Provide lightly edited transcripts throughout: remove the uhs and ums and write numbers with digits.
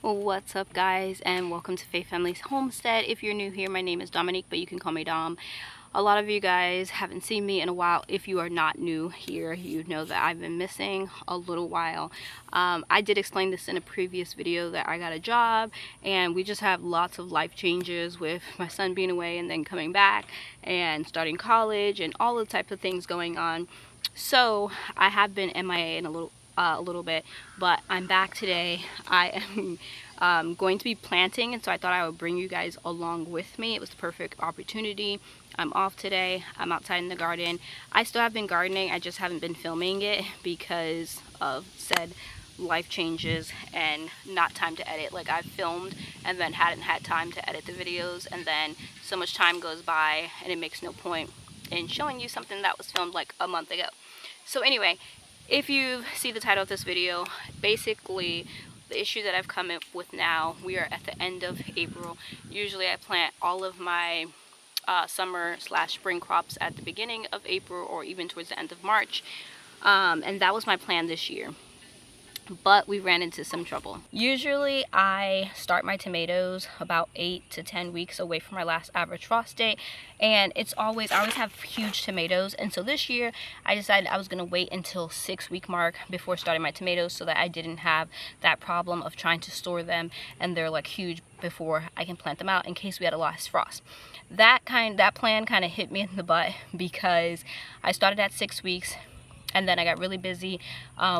What's up, guys, and welcome to Faith Family's Homestead. If you're new here, my name is Dominique, but you can call me Dom. A lot of you guys haven't seen me in a while. If you are not new here, you know that I've been missing a little while. I did explain this in a previous video that I got a job, and we just have lots of life changes with my son being away and then coming back and starting college and all the types of things going on. So I have been MIA in a little bit, but I'm back today. I am going to be planting, and so I thought I would bring you guys along with me. It was the perfect opportunity. I'm off today. I'm outside in the garden. I still have been gardening. I just haven't been filming it because of said life changes and not time to edit. Like, I've filmed and then hadn't had time to edit the videos, and then so much time goes by and it makes no point in showing you something that was filmed like a month ago. So anyway, if you see the title of this video, basically the issue that I've come up with now, we are at the end of April. Usually I plant all of my summer/spring crops at the beginning of April or even towards the end of March. And that was my plan this year. But we ran into some trouble. Usually I start my tomatoes about 8 to 10 weeks away from my last average frost date, and I always have huge tomatoes. And so this year I decided I was going to wait until 6-week mark before starting my tomatoes so that I didn't have that problem of trying to store them and they're like huge before I can plant them out in case we had a last frost. That plan kind of hit me in the butt because I started at 6 weeks. And then I got really busy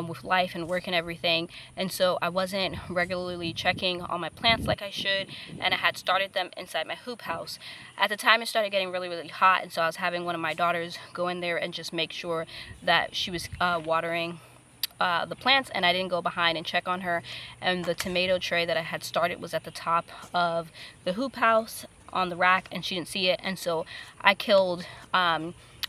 with life and work and everything, and so I wasn't regularly checking on my plants like I should, and I had started them inside my hoop house. At the time it started getting really hot, and so I was having one of my daughters go in there and just make sure that she was watering the plants, and I didn't go behind and check on her. And the tomato tray that I had started was at the top of the hoop house on the rack, and she didn't see it, and so I killed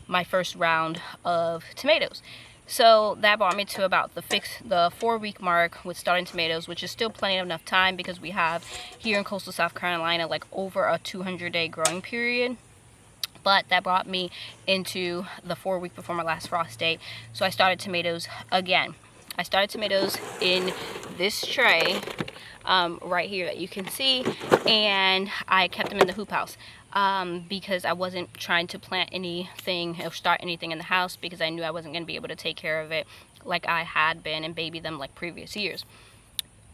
my first round of tomatoes. So that brought me to about the 4-week mark with starting tomatoes, which is still plenty of enough time because we have here in coastal South Carolina like over a 200-day growing period. But that brought me into the 4 week before my last frost date. So I started tomatoes again. I started tomatoes in this tray right here that you can see, and I kept them in the hoop house because I wasn't trying to plant anything or start anything in the house because I knew I wasn't going to be able to take care of it like I had been and baby them like previous years.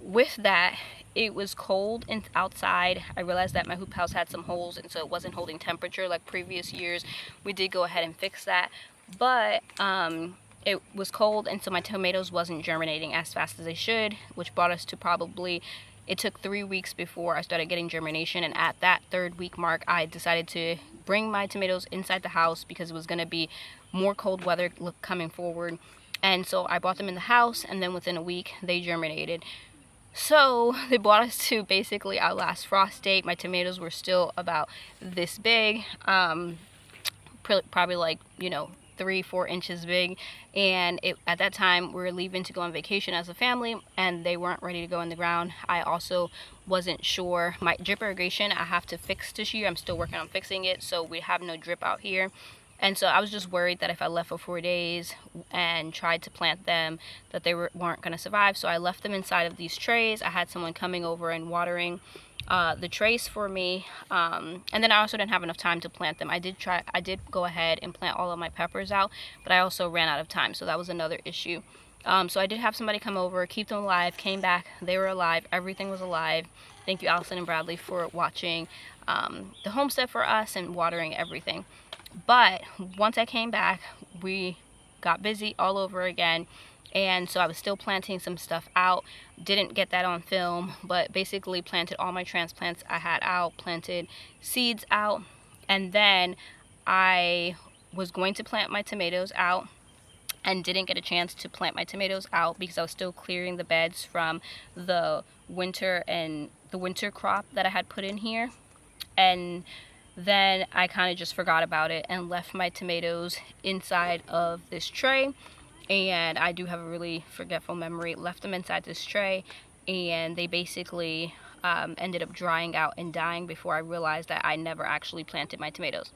With that, it was cold and outside. I realized that my hoop house had some holes, and so it wasn't holding temperature like previous years. We did go ahead and fix that, but it was cold, and so my tomatoes wasn't germinating as fast as they should, which brought us to it took 3 weeks before I started getting germination. And at that 3rd week mark, I decided to bring my tomatoes inside the house because it was going to be more cold weather coming forward. And so I brought them in the house, and then within a week they germinated. So they brought us to basically our last frost date. My tomatoes were still about this big, probably like 3-4 inches big, and at that time we were leaving to go on vacation as a family, and they weren't ready to go in the ground. I also wasn't sure my drip irrigation I have to fix this year. I'm still working on fixing it, so we have no drip out here. And so I was just worried that if I left for 4 days and tried to plant them, that they weren't going to survive. So I left them inside of these trays. I had someone coming over and watering the trays for me, and then I also didn't have enough time to plant them. I did go ahead and plant all of my peppers out, but I also ran out of time, so that was another issue. So I did have somebody come over, keep them alive, came back, they were alive, everything was alive. Thank you, Allison and Bradley, for watching the homestead for us and watering everything. But once I came back, we got busy all over again, and so I was still planting some stuff out. Didn't get that on film, but basically planted all my transplants I had out, planted seeds out, and then I was going to plant my tomatoes out and didn't get a chance to plant my tomatoes out because I was still clearing the beds from the winter crop that I had put in here. And then I kind of just forgot about it and left my tomatoes inside of this tray. And I do have a really forgetful memory. Left them inside this tray, and they basically ended up drying out and dying before I realized that I never actually planted my tomatoes.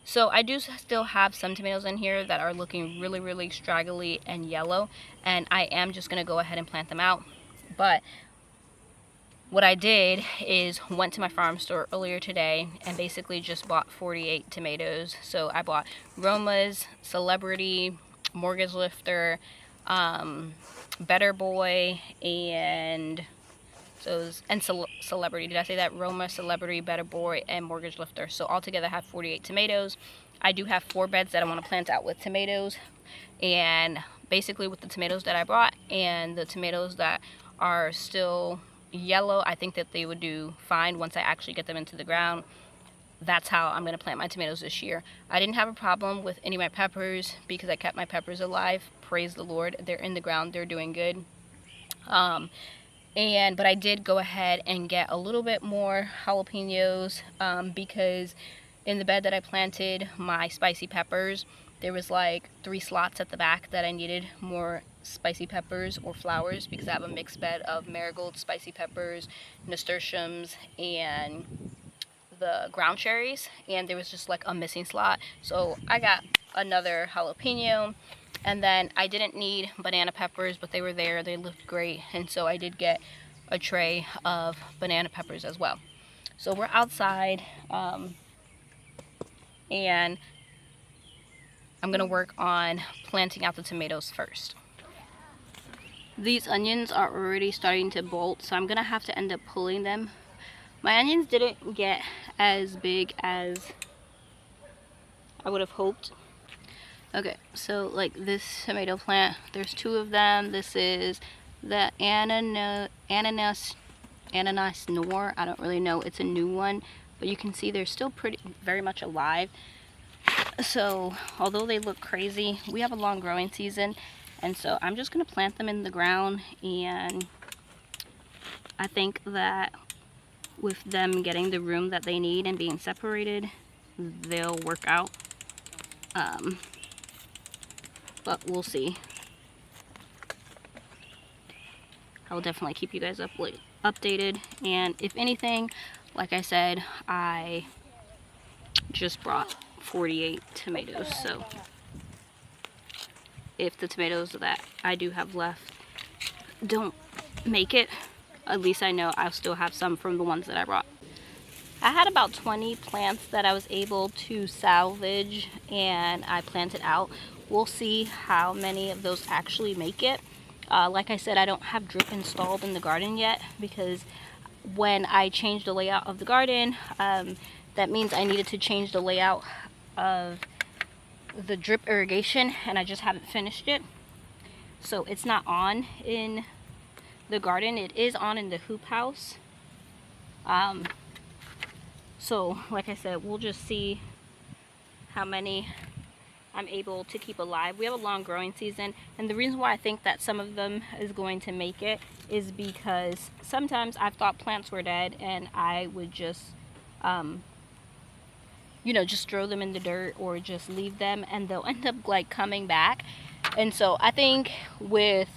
So I do still have some tomatoes in here that are looking really straggly and yellow, and I am just going to go ahead and plant them out. But what I did is went to my farm store earlier today and basically just bought 48 tomatoes. So I bought Roma's, Celebrity, Mortgage Lifter, Better Boy, and Celebrity. Did I say that? Roma, Celebrity, Better Boy, and Mortgage Lifter. So altogether I have 48 tomatoes. I do have 4 beds that I want to plant out with tomatoes. And basically with the tomatoes that I brought and the tomatoes that are still yellow, I think that they would do fine once I actually get them into the ground. That's how I'm going to plant my tomatoes this year. I didn't have a problem with any of my peppers because I kept my peppers alive. Praise the Lord. They're in the ground. They're doing good. But I did go ahead and get a little bit more jalapenos because in the bed that I planted my spicy peppers, there was like 3 slots at the back that I needed more spicy peppers or flowers because I have a mixed bed of marigold, spicy peppers, nasturtiums, and the ground cherries, and there was just like a missing slot. So I got another jalapeno, and then I didn't need banana peppers, but they were there. They looked great, and so I did get a tray of banana peppers as well. So we're outside, and I'm gonna work on planting out the tomatoes first. These onions are already starting to bolt, so I'm gonna have to end up pulling them. My onions didn't get as big as I would have hoped. Okay, so like this tomato plant, there's 2 of them. This is the ananas noir. I don't really know. It's a new one, but you can see they're still very much alive. So although they look crazy, we have a long growing season, and so I'm just gonna plant them in the ground, and I think that with them getting the room that they need and being separated, they'll work out. But we'll see. I will definitely keep you guys updated, and if anything, like I said, I just brought 48 tomatoes, so if the tomatoes that I do have left don't make it, at least I know I'll still have some from the ones that I brought. I had about 20 plants that I was able to salvage and I planted out. We'll see how many of those actually make it. Like I said, I don't have drip installed in the garden yet because when I changed the layout of the garden, that means I needed to change the layout of the drip irrigation, and I just haven't finished it. So it's not on in the garden. It is on in the hoop house. So like I said, we'll just see how many I'm able to keep alive. We have a long growing season, and the reason why I think that some of them is going to make it is because sometimes I've thought plants were dead and I would just just throw them in the dirt or just leave them, and they'll end up like coming back. And so I think with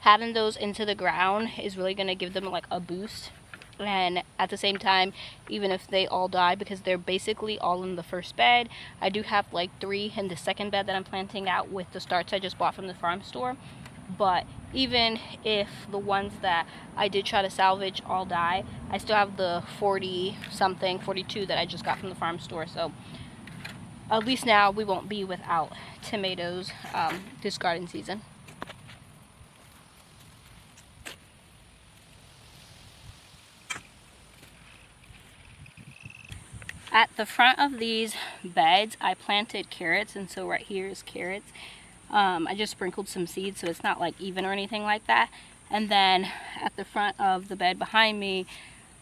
having those into the ground is really going to give them like a boost. And at the same time, even if they all die, because they're basically all in the first bed, I do have like 3 in the second bed that I'm planting out with the starts I just bought from the farm store. But even if the ones that I did try to salvage all die, I still have the 42 that I just got from the farm store. So at least now we won't be without tomatoes this garden season. At the front of these beds, I planted carrots, and so right here is carrots. I just sprinkled some seeds, so it's not like even or anything like that. And then at the front of the bed behind me,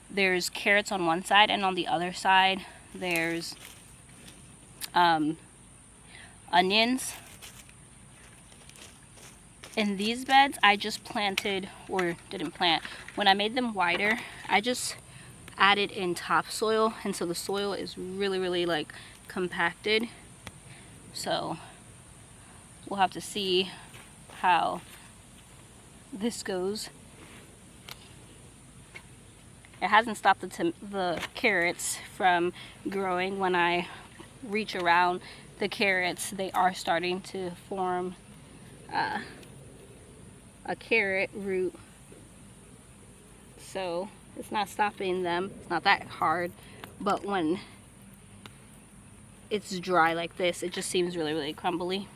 there's carrots on one side, and on the other side, there's onions. In these beds, I just planted, or didn't plant, when I made them wider, I just added in topsoil, and so the soil is really like compacted. So we'll have to see how this goes. It hasn't stopped the carrots from growing. When I reach around the carrots, they are starting to form a carrot root. So It's not stopping them. It's not that hard. But when it's dry like this, it just seems really, really crumbly.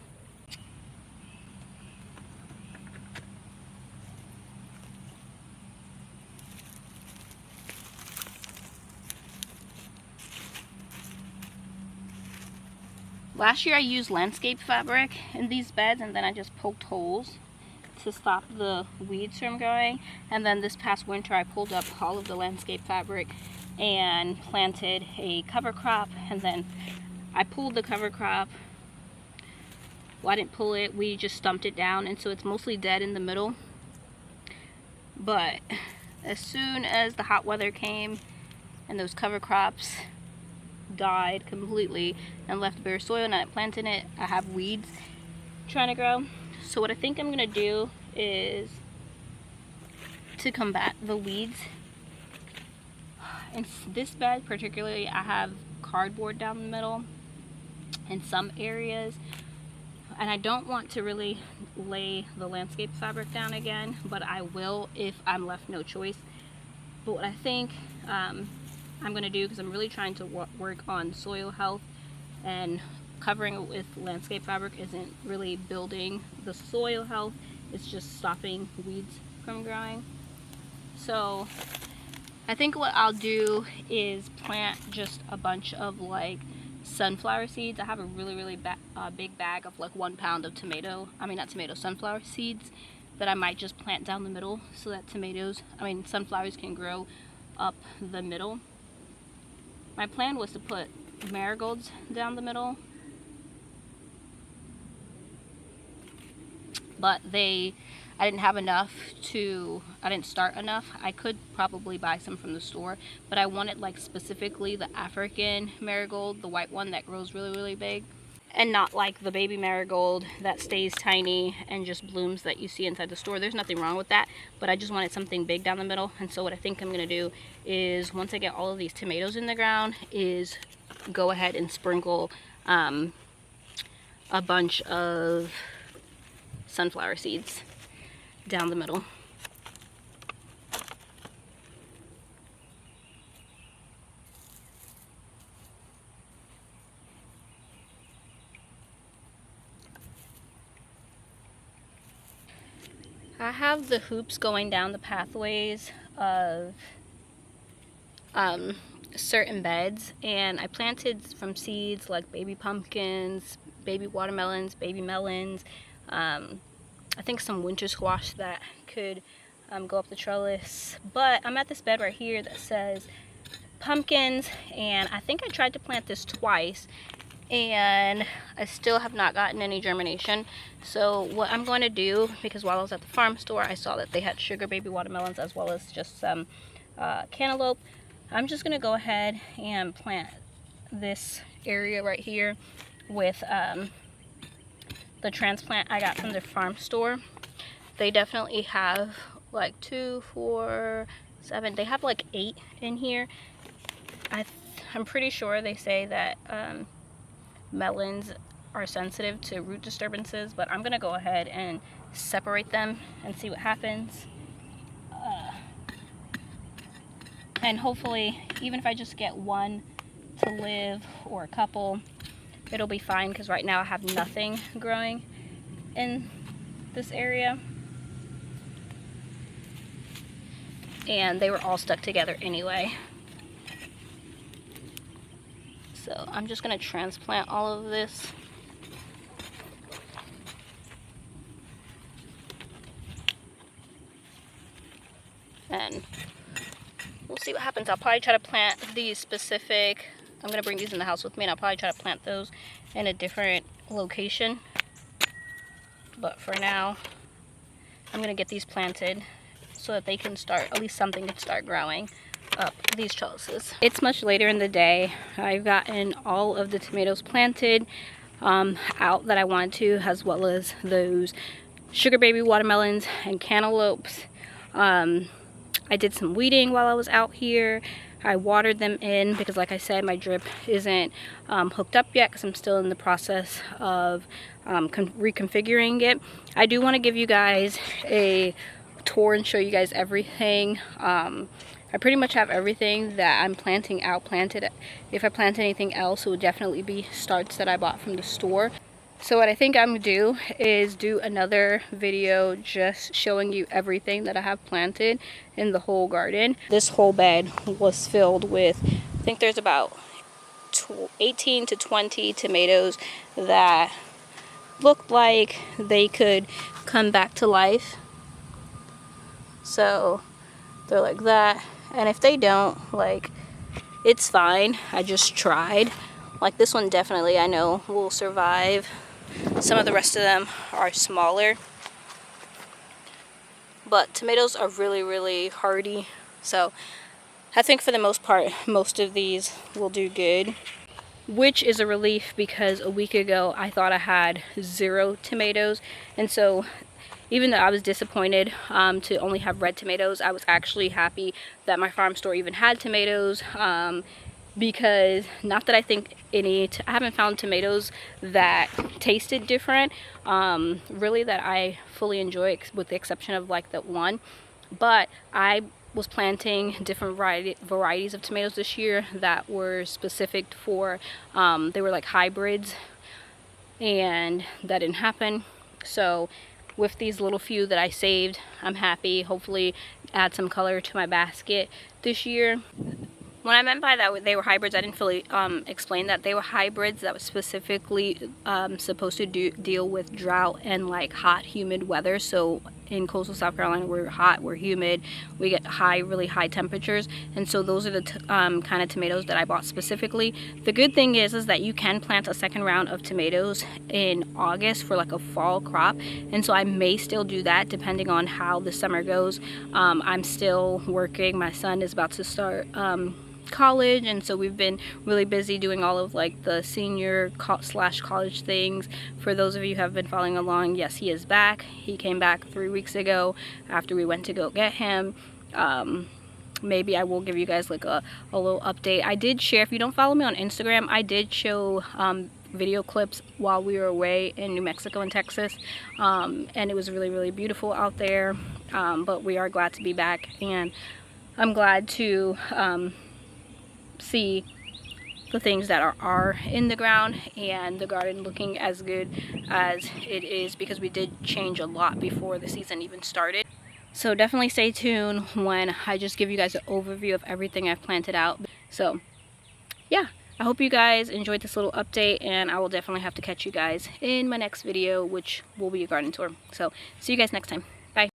Last year I used landscape fabric in these beds, and then I just poked holes to stop the weeds from growing. And then this past winter I pulled up all of the landscape fabric and planted a cover crop, and then I pulled the cover crop. Well, I didn't pull it, we just stumped it down, and so it's mostly dead in the middle. But as soon as the hot weather came and those cover crops died completely and left bare soil and I planted it, I have weeds trying to grow. So what I think I'm gonna do is to combat the weeds. In this bed particularly, I have cardboard down the middle in some areas, and I don't want to really lay the landscape fabric down again, but I will if I'm left no choice. But what I think I'm going to do, because I'm really trying to work on soil health, and covering it with landscape fabric isn't really building the soil health, it's just stopping weeds from growing. So I think what I'll do is plant just a bunch of like sunflower seeds. I have a really big bag of like 1 pound of sunflower seeds that I might just plant down the middle, so that sunflowers can grow up the middle. My plan was to put marigolds down the middle, but I didn't have enough I didn't start enough. I could probably buy some from the store, but I wanted like specifically the African marigold, the white one that grows really big, and not like the baby marigold that stays tiny and just blooms that you see inside the store. There's nothing wrong with that, but I just wanted something big down the middle. And so what I think I'm gonna do is, once I get all of these tomatoes in the ground, is go ahead and sprinkle a bunch of sunflower seeds down the middle. I have the hoops going down the pathways of certain beds, and I planted from seeds like baby pumpkins, baby watermelons, baby melons, I think some winter squash that could go up the trellis. But I'm at this bed right here that says pumpkins, and I think I tried to plant this twice and I still have not gotten any germination. So what I'm going to do, because while I was at the farm store I saw that they had sugar baby watermelons as well as just some cantaloupe, I'm just going to go ahead and plant this area right here with the transplant I got from the farm store. They definitely have like 2, 4, 7, they have like 8 in here. I'm pretty sure they say that melons are sensitive to root disturbances, but I'm gonna go ahead and separate them and see what happens. And hopefully, even if I just get one to live or a couple, it'll be fine, because right now I have nothing growing in this area. And they were all stuck together anyway. So I'm just going to transplant all of this. And we'll see what happens. I'll probably try to plant these specific, I'm going to bring these in the house with me, and I'll probably try to plant those in a different location. But for now, I'm going to get these planted so that they can start, at least something can start growing up these trellises. It's much later in the day. I've gotten all of the tomatoes planted out that I wanted to, as well as those sugar baby watermelons and cantaloupes. I did some weeding while I was out here. I watered them in because, like I said, my drip isn't hooked up yet because I'm still in the process of reconfiguring it. I do want to give you guys a tour and show you guys everything I pretty much have everything that I'm planting out planted. If I plant anything else, it would definitely be starts that I bought from the store. So what I think I'm gonna do is do another video just showing you everything that I have planted in the whole garden. This whole bed was filled with, I think there's about 18 to 20 tomatoes that looked like they could come back to life. So they're like that, and if they don't, like, it's fine. I just tried. Like this one definitely I know will survive. Some of the rest of them are smaller, but tomatoes are really hardy, so I think for the most part most of these will do good, which is a relief because a week ago I thought I had 0 tomatoes. And so even though I was disappointed to only have red tomatoes, I was actually happy that my farm store even had tomatoes, because not that I think I haven't found tomatoes that tasted different, really, that I fully enjoy, with the exception of like that one. But I was planting different varieties of tomatoes this year that were specific for, they were like hybrids, and that didn't happen. So with these little few that I saved, I'm happy. Hopefully add some color to my basket this year. When I meant by that they were hybrids, I didn't fully explain that they were hybrids that was specifically supposed to deal with drought and like hot, humid weather. So in coastal South Carolina, we're hot, we're humid, we get really high temperatures, and so those are the kind of tomatoes that I bought specifically. The good thing is that you can plant a second round of tomatoes in August for like a fall crop, and so I may still do that depending on how the summer goes. I'm still working. My son is about to start college, and so we've been really busy doing all of like the senior / college things. For those of you who have been following along, yes, he is back. He came back 3 weeks ago after we went to go get him. Maybe I will give you guys like a little update. I did share, if you don't follow me on Instagram, I did show video clips while we were away in New Mexico and Texas, and it was really beautiful out there. But we are glad to be back, and I'm glad to see the things that are in the ground and the garden looking as good as it is, because we did change a lot before the season even started. So definitely stay tuned when I just give you guys an overview of everything I've planted out. So yeah, I hope you guys enjoyed this little update, and I will definitely have to catch you guys in my next video, which will be a garden tour. So see you guys next time.